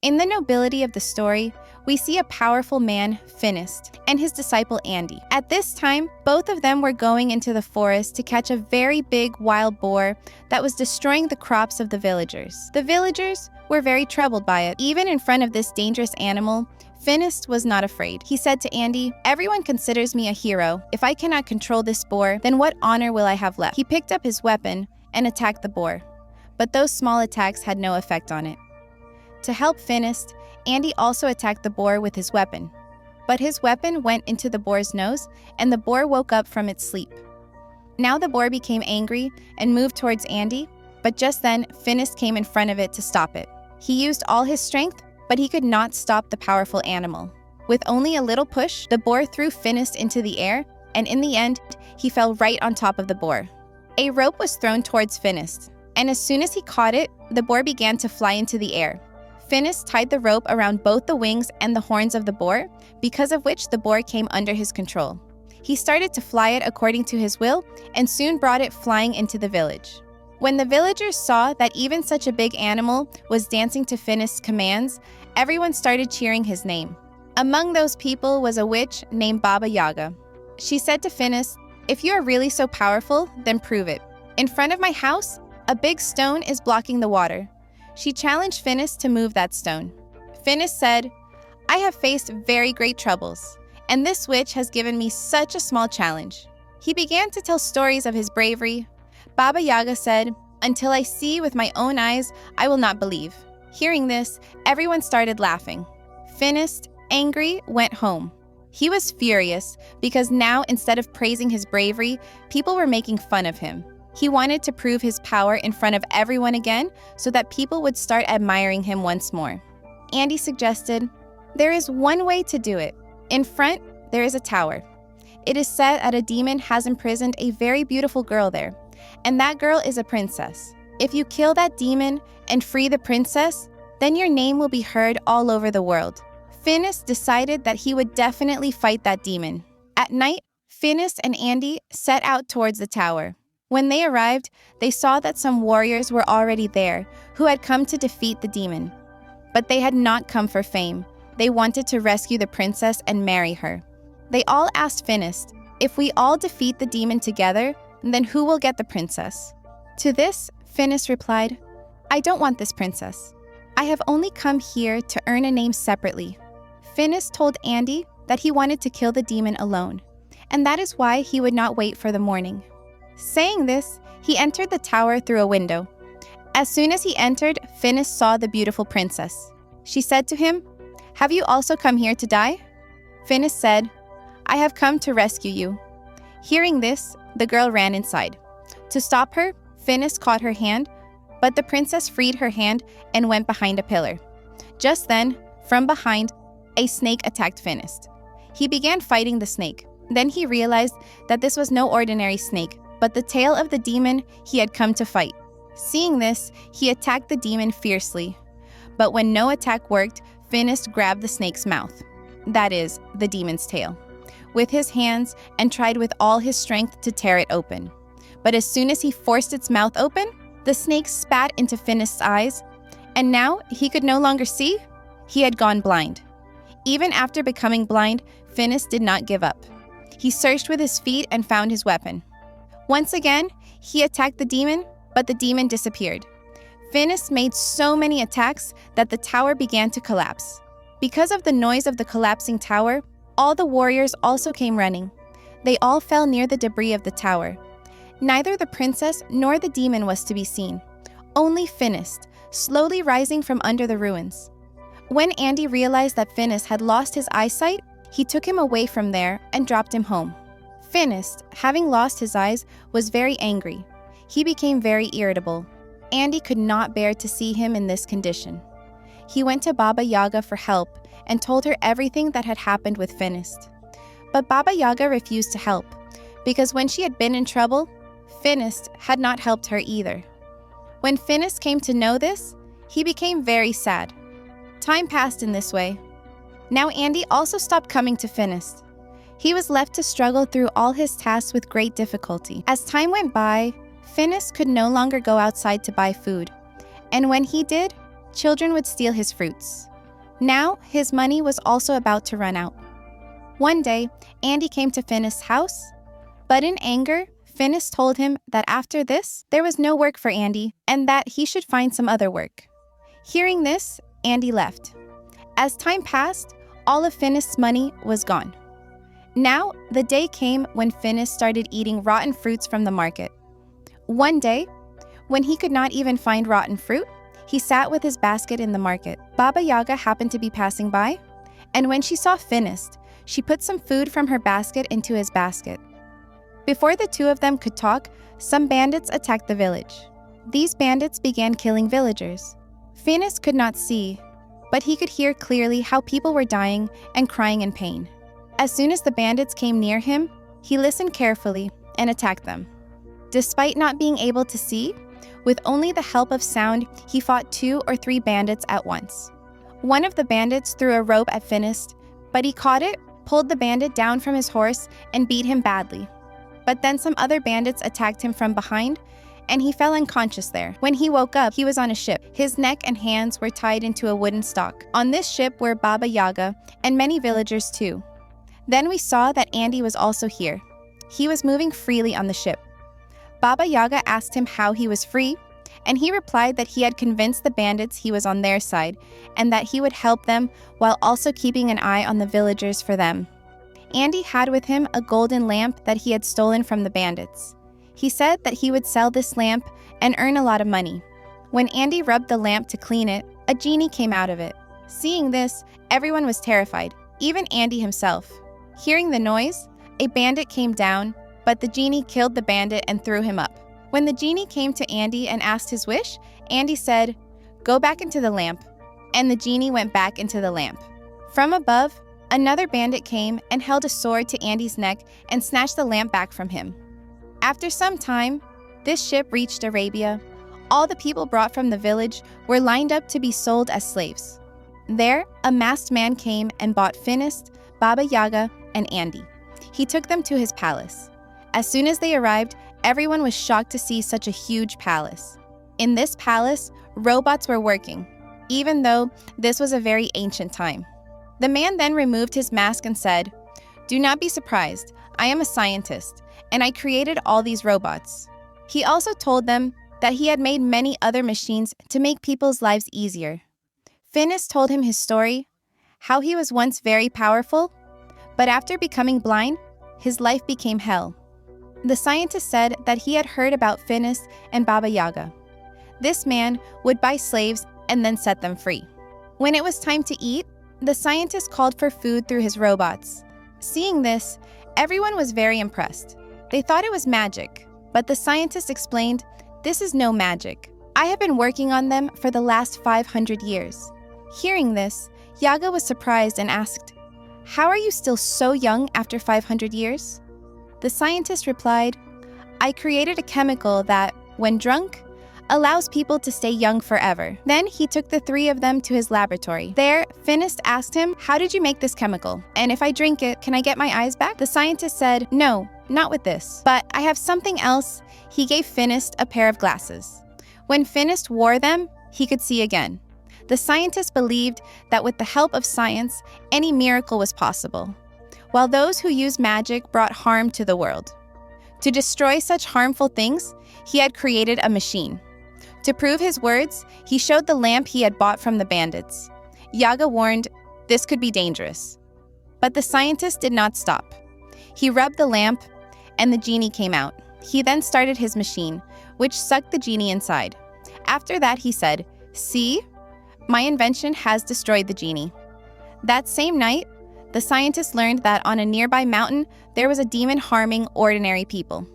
In the nobility of the story, we see a powerful man, Finist, and his disciple Andy. At this time, both of them were going into the forest to catch a very big wild boar that was destroying the crops of the villagers. The villagers were very troubled by it. Even in front of this dangerous animal, Finist was not afraid. He said to Andy, "Everyone considers me a hero. If I cannot control this boar, then what honor will I have left?" He picked up his weapon and attacked the boar, but those small attacks had no effect on it. To help Finist, Andy also attacked the boar with his weapon, but his weapon went into the boar's nose and the boar woke up from its sleep. Now the boar became angry and moved towards Andy, but just then Finist came in front of it to stop it. He used all his strength, but he could not stop the powerful animal. With only a little push, the boar threw Finist into the air, and in the end, he fell right on top of the boar. A rope was thrown towards Finist, and as soon as he caught it, the boar began to fly into the air. Finist tied the rope around both the wings and the horns of the boar, because of which the boar came under his control. He started to fly it according to his will and soon brought it flying into the village. When the villagers saw that even such a big animal was dancing to Finist's commands, everyone started cheering his name. Among those people was a witch named Baba Yaga. She said to Finist, "If you are really so powerful, then prove it. In front of my house, a big stone is blocking the water." She challenged Finist to move that stone. Finist said, "I have faced very great troubles, and this witch has given me such a small challenge." He began to tell stories of his bravery. Baba Yaga said, "Until I see with my own eyes, I will not believe." Hearing this, everyone started laughing. Finist, angry, went home. He was furious because now, instead of praising his bravery, people were making fun of him. He wanted to prove his power in front of everyone again so that people would start admiring him once more. Andy suggested, "There is one way to do it. In front, there is a tower. It is said that a demon has imprisoned a very beautiful girl there, and that girl is a princess. If you kill that demon and free the princess, then your name will be heard all over the world." Finist decided that he would definitely fight that demon. At night, Finist and Andy set out towards the tower. When they arrived, they saw that some warriors were already there who had come to defeat the demon. But they had not come for fame. They wanted to rescue the princess and marry her. They all asked Finist, "If we all defeat the demon together, then who will get the princess?" To this, Finist replied, "I don't want this princess. I have only come here to earn a name separately." Finist told Andy that he wanted to kill the demon alone, and that is why he would not wait for the morning. Saying this, he entered the tower through a window. As soon as he entered, Finist saw the beautiful princess. She said to him, "Have you also come here to die?" Finist said, "I have come to rescue you." Hearing this, the girl ran inside. To stop her, Finist caught her hand, but the princess freed her hand and went behind a pillar. Just then, from behind, a snake attacked Finist. He began fighting the snake. Then he realized that this was no ordinary snake, but the tail of the demon he had come to fight. Seeing this, he attacked the demon fiercely. But when no attack worked, Finist grabbed the snake's mouth, that is, the demon's tail, with his hands and tried with all his strength to tear it open. But as soon as he forced its mouth open, the snake spat into Finist's eyes, and now he could no longer see. He had gone blind. Even after becoming blind, Finist did not give up. He searched with his feet and found his weapon. Once again, he attacked the demon, but the demon disappeared. Finist made so many attacks that the tower began to collapse. Because of the noise of the collapsing tower, all the warriors also came running. They all fell near the debris of the tower. Neither the princess nor the demon was to be seen. Only Finist, slowly rising from under the ruins. When Andy realized that Finist had lost his eyesight, he took him away from there and dropped him home. Finist, having lost his eyes, was very angry. He became very irritable. Andy could not bear to see him in this condition. He went to Baba Yaga for help and told her everything that had happened with Finist. But Baba Yaga refused to help, because when she had been in trouble, Finist had not helped her either. When Finist came to know this, he became very sad. Time passed in this way. Now Andy also stopped coming to Finist. He was left to struggle through all his tasks with great difficulty. As time went by, Finist could no longer go outside to buy food, and when he did, children would steal his fruits. Now, his money was also about to run out. One day, Andy came to Finnest's house, but in anger, Finnest told him that after this, there was no work for Andy and that he should find some other work. Hearing this, Andy left. As time passed, all of Finnest's money was gone. Now, the day came when Finnest started eating rotten fruits from the market. One day, when he could not even find rotten fruit, he sat with his basket in the market. Baba Yaga happened to be passing by, and when she saw Finnest, she put some food from her basket into his basket. Before the two of them could talk, some bandits attacked the village. These bandits began killing villagers. Finnest could not see, but he could hear clearly how people were dying and crying in pain. As soon as the bandits came near him, he listened carefully and attacked them. Despite not being able to see, with only the help of sound, he fought 2 or 3 bandits at once. One of the bandits threw a rope at Finnest, but he caught it, pulled the bandit down from his horse, and beat him badly. But then some other bandits attacked him from behind, and he fell unconscious there. When he woke up, he was on a ship. His neck and hands were tied into a wooden stalk. On this ship were Baba Yaga and many villagers too. Then we saw that Andy was also here. He was moving freely on the ship. Baba Yaga asked him how he was free, and he replied that he had convinced the bandits he was on their side and that he would help them while also keeping an eye on the villagers for them. Andy had with him a golden lamp that he had stolen from the bandits. He said that he would sell this lamp and earn a lot of money. When Andy rubbed the lamp to clean it, a genie came out of it. Seeing this, everyone was terrified, even Andy himself. Hearing the noise, a bandit came down, but the genie killed the bandit and threw him up. When the genie came to Andy and asked his wish, Andy said, "Go back into the lamp," and the genie went back into the lamp. From above, another bandit came and held a sword to Andy's neck and snatched the lamp back from him. After some time, this ship reached Arabia. All the people brought from the village were lined up to be sold as slaves. There, a masked man came and bought Finnest, Baba Yaga, and Andy. He took them to his palace. As soon as they arrived, everyone was shocked to see such a huge palace. In this palace, robots were working, even though this was a very ancient time. The man then removed his mask and said, "Do not be surprised. I am a scientist, and I created all these robots." He also told them that he had made many other machines to make people's lives easier. Finnest told him his story, how he was once very powerful, but after becoming blind, his life became hell. The scientist said that he had heard about Finnest and Baba Yaga. This man would buy slaves and then set them free. When it was time to eat, the scientist called for food through his robots. Seeing this, everyone was very impressed. They thought it was magic, but the scientist explained, "This is no magic. I have been working on them for the last 500 years. Hearing this, Yaga was surprised and asked, "How are you still so young after 500 years? The scientist replied, "I created a chemical that, when drunk, allows people to stay young forever." Then he took the 3 of them to his laboratory. There, Finnest asked him, "How did you make this chemical? And if I drink it, can I get my eyes back?" The scientist said, "No, not with this. But I have something else." He gave Finnest a pair of glasses. When Finnest wore them, he could see again. The scientist believed that with the help of science, any miracle was possible, while those who used magic brought harm to the world. To destroy such harmful things, he had created a machine. To prove his words, he showed the lamp he had bought from the bandits. Yaga warned, this could be dangerous. But the scientist did not stop. He rubbed the lamp, and the genie came out. He then started his machine, which sucked the genie inside. After that, he said, "See, my invention has destroyed the genie." That same night, the scientist learned that on a nearby mountain, there was a demon harming ordinary people.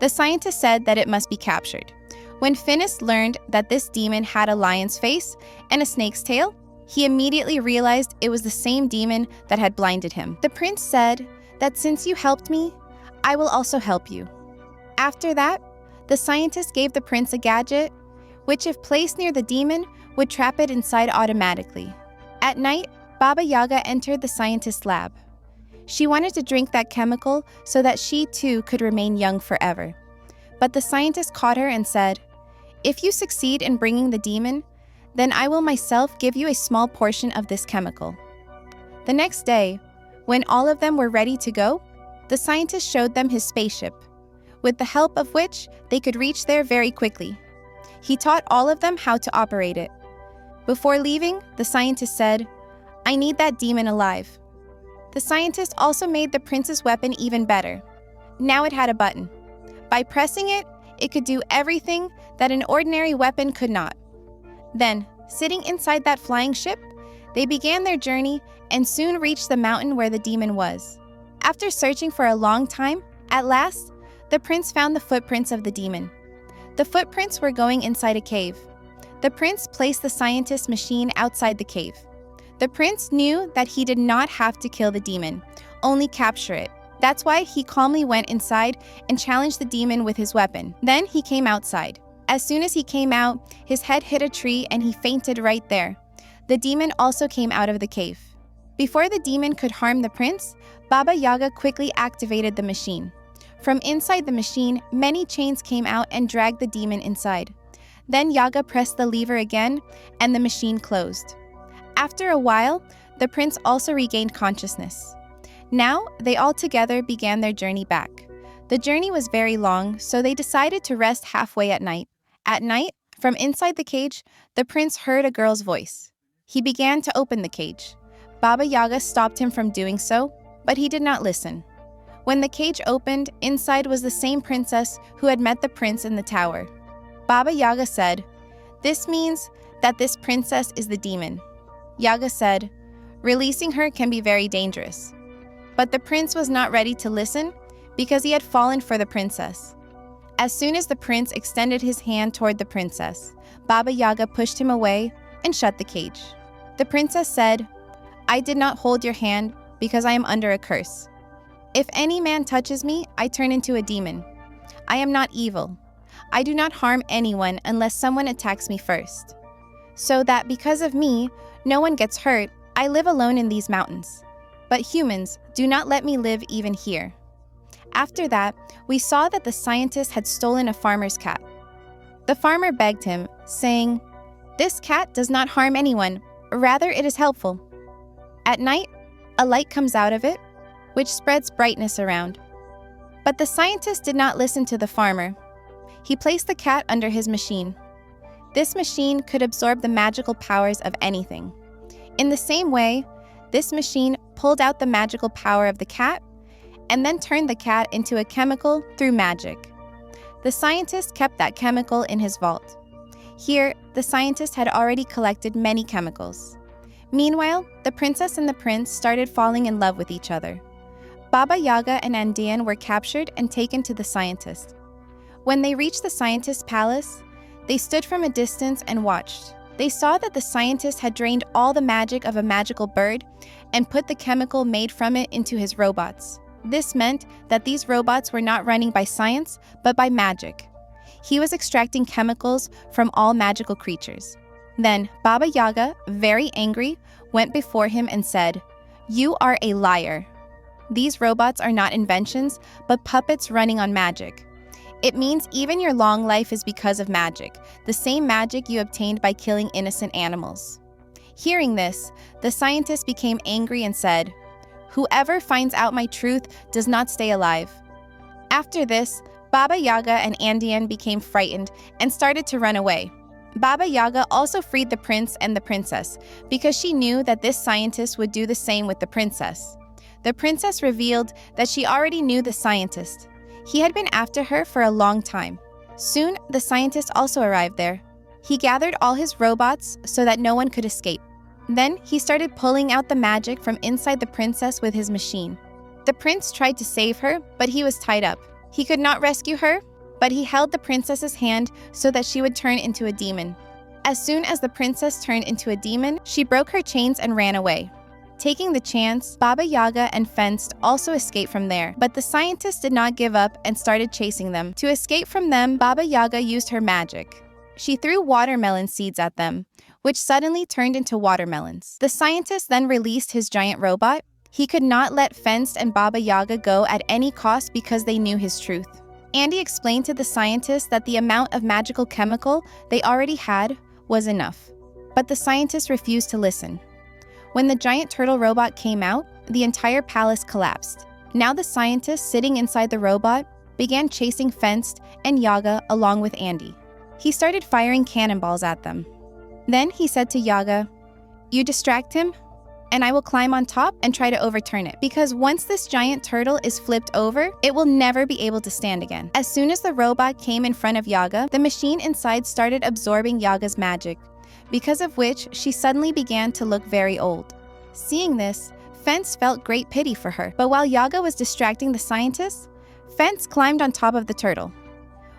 The scientist said that it must be captured. When Finnest learned that this demon had a lion's face and a snake's tail, he immediately realized it was the same demon that had blinded him. The prince said that since you helped me, I will also help you. After that, the scientist gave the prince a gadget, which if placed near the demon, would trap it inside automatically. At night, Baba Yaga entered the scientist's lab. She wanted to drink that chemical so that she too could remain young forever. But the scientist caught her and said, "If you succeed in bringing the demon, Then I will myself give you a small portion of this chemical." The next day, when all of them were ready to go, the scientist showed them his spaceship, with the help of which they could reach there very quickly. He taught all of them how to operate it. Before leaving, the scientist said, "I need that demon alive." The scientist also made the prince's weapon even better. Now it had a button. By pressing it, it could do everything that an ordinary weapon could not. Then, sitting inside that flying ship, they began their journey and soon reached the mountain where the demon was. After searching for a long time, at last, the prince found the footprints of the demon. The footprints were going inside a cave. The prince placed the scientist's machine outside the cave. The prince knew that he did not have to kill the demon, only capture it. That's why he calmly went inside and challenged the demon with his weapon. Then he came outside. As soon as he came out, his head hit a tree and he fainted right there. The demon also came out of the cave. Before the demon could harm the prince, Baba Yaga quickly activated the machine. From inside the machine, many chains came out and dragged the demon inside. Then Yaga pressed the lever again, and the machine closed. After a while, the prince also regained consciousness. Now, they all together began their journey back. The journey was very long, so they decided to rest halfway at night. At night, from inside the cage, the prince heard a girl's voice. He began to open the cage. Baba Yaga stopped him from doing so, but he did not listen. When the cage opened, inside was the same princess who had met the prince in the tower. Baba Yaga said, "This means that this princess is the demon." Yaga said, "Releasing her can be very dangerous." But the prince was not ready to listen because he had fallen for the princess. As soon as the prince extended his hand toward the princess, Baba Yaga pushed him away and shut the cage. The princess said, "I did not hold your hand because I am under a curse. If any man touches me, I turn into a demon. I am not evil. I do not harm anyone unless someone attacks me first. So that because of me, no one gets hurt, I live alone in these mountains. But humans, do not let me live even here." After that, we saw that the scientist had stolen a farmer's cat. The farmer begged him, saying, "This cat does not harm anyone, rather it is helpful." At night, a light comes out of it, which spreads brightness around. But the scientist did not listen to the farmer. He placed the cat under his machine. This machine could absorb the magical powers of anything. In the same way, this machine pulled out the magical power of the cat and then turned the cat into a chemical through magic. The scientist kept that chemical in his vault. Here, the scientist had already collected many chemicals. Meanwhile, the princess and the prince started falling in love with each other. Baba Yaga and Andean were captured and taken to the scientist. When they reached the scientist's palace, they stood from a distance and watched. They saw that the scientist had drained all the magic of a magical bird and put the chemical made from it into his robots. This meant that these robots were not running by science, but by magic. He was extracting chemicals from all magical creatures. Then Baba Yaga, very angry, went before him and said, "You are a liar. These robots are not inventions, but puppets running on magic. It means even your long life is because of magic, the same magic you obtained by killing innocent animals." Hearing this, the scientist became angry and said, "Whoever finds out my truth does not stay alive." After this, Baba Yaga and Andean became frightened and started to run away. Baba Yaga also freed the prince and the princess because she knew that this scientist would do the same with the princess. The princess revealed that she already knew the scientist. He had been after her for a long time. Soon, the scientist also arrived there. He gathered all his robots so that no one could escape. Then he started pulling out the magic from inside the princess with his machine. The prince tried to save her, but he was tied up. He could not rescue her, but he held the princess's hand so that she would turn into a demon. As soon as the princess turned into a demon, she broke her chains and ran away. Taking the chance, Baba Yaga and Fenced also escaped from there, but the scientist did not give up and started chasing them. To escape from them, Baba Yaga used her magic. She threw watermelon seeds at them, which suddenly turned into watermelons. The scientist then released his giant robot. He could not let Fenced and Baba Yaga go at any cost because they knew his truth. Andy explained to the scientist that the amount of magical chemical they already had was enough. but the scientists refused to listen. When the giant turtle robot came out, the entire palace collapsed. Now the scientists sitting inside the robot began chasing Fenced and Yaga along with Andy. He started firing cannonballs at them. Then he said to Yaga, "You distract him, and I will climb on top and try to overturn it, because once this giant turtle is flipped over, it will never be able to stand again." As soon as the robot came in front of Yaga, the machine inside started absorbing Yaga's magic, because of which she suddenly began to look very old. Seeing this, Fence felt great pity for her, but while Yaga was distracting the scientists, Fence climbed on top of the turtle.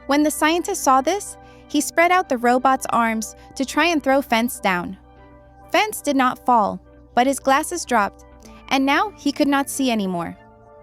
When the scientist saw this, he spread out the robot's arms to try and throw Fence down. Fence did not fall, but his glasses dropped, and now he could not see anymore.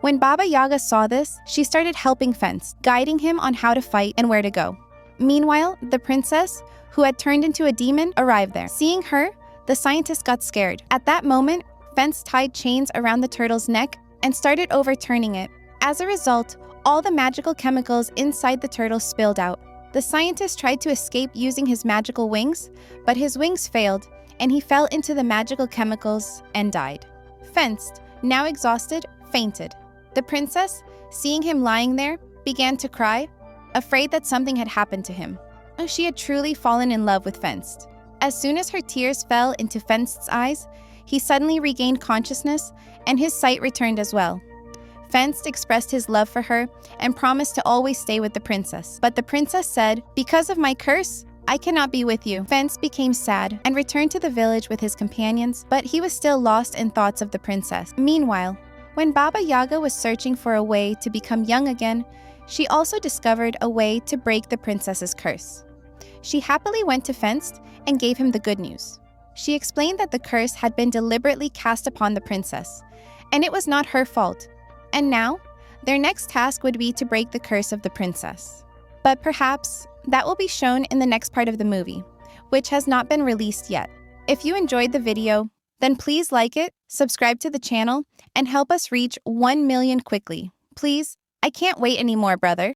When Baba Yaga saw this, she started helping Fence, guiding him on how to fight and where to go. Meanwhile, the princess, who had turned into a demon, arrived there. Seeing her, the scientist got scared. At that moment, Fence tied chains around the turtle's neck and started overturning it. As a result, all the magical chemicals inside the turtle spilled out. The scientist tried to escape using his magical wings, but his wings failed, and he fell into the magical chemicals and died. Fenced, now exhausted, fainted. The princess, seeing him lying there, began to cry, afraid that something had happened to him. She had truly fallen in love with Fenced. As soon as her tears fell into Fenced's eyes, he suddenly regained consciousness, and his sight returned as well. Fenced expressed his love for her and promised to always stay with the princess. But the princess said, "Because of my curse, I cannot be with you." Fenced became sad and returned to the village with his companions, but he was still lost in thoughts of the princess. Meanwhile, when Baba Yaga was searching for a way to become young again, she also discovered a way to break the princess's curse. She happily went to Fenced and gave him the good news. She explained that the curse had been deliberately cast upon the princess, and it was not her fault. And now, their next task would be to break the curse of the princess. But perhaps that will be shown in the next part of the movie, which has not been released yet. If you enjoyed the video, then please like it, subscribe to the channel, and help us reach 1 million quickly. Please, I can't wait anymore, brother.